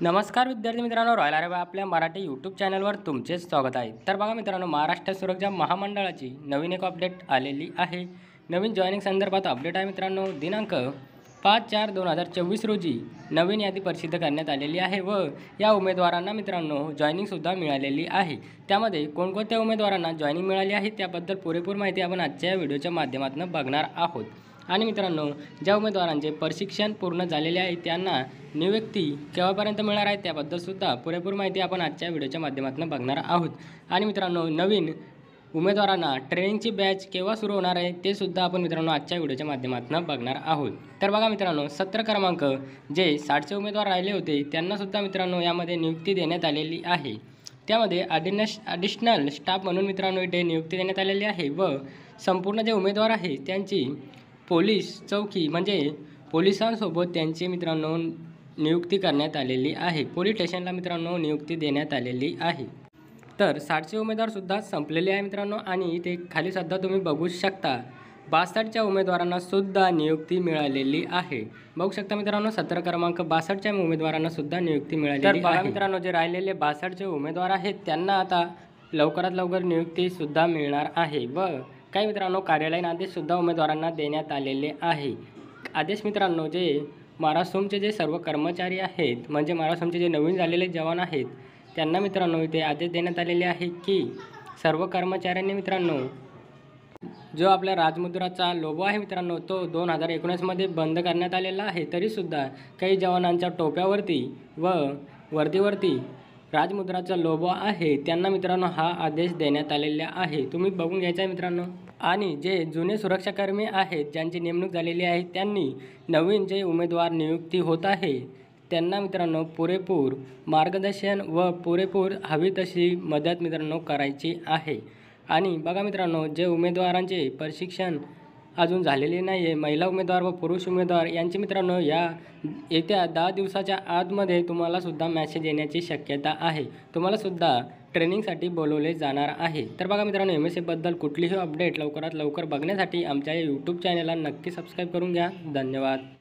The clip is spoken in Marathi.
नमस्कार विद्यार्थी मित्रांनो, रॉयल आर्मी आपल्या मराठी यूट्यूब चॅनलवर तुमचे स्वागत आहे। तर बघा मित्रांनो, महाराष्ट्र सुरक्षा महामंडळाची नवीन एक अपडेट आलेली आहे। नवीन जॉईनिंग संदर्भात अपडेट आहे मित्रांनो। दिनांक 5/4/2024 रोजी नवीन यादी प्रसिद्ध करण्यात आलेली आहे व या उमेदवारांना मित्रांनो जॉईनिंगसुद्धा मिळालेली आहे। त्यामध्ये कोणकोणत्या उमेदवारांना जॉईनिंग मिळाली आहे त्याबद्दल पुरेपूर माहिती आपण आजच्या व्हिडिओच्या माध्यमातून बघणार आहोत। आणि मित्रांनो, ज्या उमेदवारांचे प्रशिक्षण पूर्ण झालेले आहे त्यांना नियुक्ती केव्हापर्यंत मिळणार आहे त्याबद्दल सुद्धा पुरेपूर माहिती आपण आजच्या व्हिडिओच्या माध्यमातून बघणार आहोत। आणि मित्रांनो, नवीन उमेदवारांना ट्रेनिंगची बॅच केव्हा सुरू होणार आहे ते सुद्धा आपण मित्रांनो आजच्या व्हिडिओच्या माध्यमातून बघणार आहोत। तर बघा मित्रांनो, 17 क्रमांक जे 60चे उमेदवार राहिले होते त्यांना सुद्धा मित्रांनो यामध्ये नियुक्ती देण्यात आलेली आहे। त्यामध्ये ॲडिशनल स्टाफ म्हणून मित्रांनो इथे नियुक्ती देण्यात आलेली आहे व संपूर्ण जे उमेदवार आहे त्यांची पोलीस चौकी म्हणजे पोलिसांसोबत त्यांची मित्रांनो नियुक्ती करण्यात आलेली आहे। पोलीस स्टेशनला मित्रांनो नियुक्ती देण्यात आलेली आहे। तर 60चे उमेदवारसुद्धा संपलेले आहे मित्रांनो। आणि इथे खाली सुद्धा तुम्ही बघू शकता 62च्या उमेदवारांना सुद्धा नियुक्ती मिळालेली आहे। बघू शकता मित्रांनो, 17 क्रमांक 62च्या उमेदवारांना सुद्धा नियुक्ती मिळालेली आहे। मित्रांनो, जे राहिलेले 62चे उमेदवार आहेत त्यांना आता लवकरात लवकर नियुक्तीसुद्धा मिळणार आहे व काही मित्रांनो कार्यालयीन आदेशसुद्धा उमेदवारांना देण्यात आलेले आहे। आदेश मित्रांनो, जे महाराष्ट्राचे जे सर्व कर्मचारी आहेत म्हणजे महाराष्ट्राचे जे नवीन झालेले जवान आहेत त्यांना मित्रांनो इथे आदेश देण्यात आलेले आहे की सर्व कर्मचाऱ्यांनी मित्रांनो जो आपल्या राजमुद्राचा लोगो आहे मित्रांनो तो 2019मध्ये बंद करण्यात आलेला आहे, तरीसुद्धा काही जवानांच्या टोप्यावरती व वर्दीवरती राजमुद्राचा लोगो आहे त्यांना मित्रांनो हा आदेश देण्यात आलेला आहे। तुम्ही बघून घ्यायचा आहे मित्रांनो। आणि जे जुने सुरक्षाकर्मी आहेत ज्यांची नेमणूक झालेली आहे त्यांनी नवीन जे उमेदवार नियुक्ती होत आहे त्यांना मित्रांनो पुरेपूर मार्गदर्शन व पुरेपूर हवी तशी मदत मित्रांनो करायची आहे। आणि बघा मित्रांनो, जे उमेदवारांचे प्रशिक्षण अजून झालेले नाही आहे, महिला उमेदवार व पुरुष उमेदवार यांचे मित्रांनो या येत्या 10 दिवसाच्या आतमध्ये तुम्हालासुद्धा मॅसेज येण्याची शक्यता आहे। तुम्हालासुद्धा ट्रेनिंगसाठी बोलवले जाणार आहे। तर बघा मित्रांनो, MSFबद्दल कुठलीही अपडेट लवकरात लवकर बघण्यासाठी आमच्या यूट्यूब चॅनलला नक्की सबस्क्राईब करून घ्या। धन्यवाद।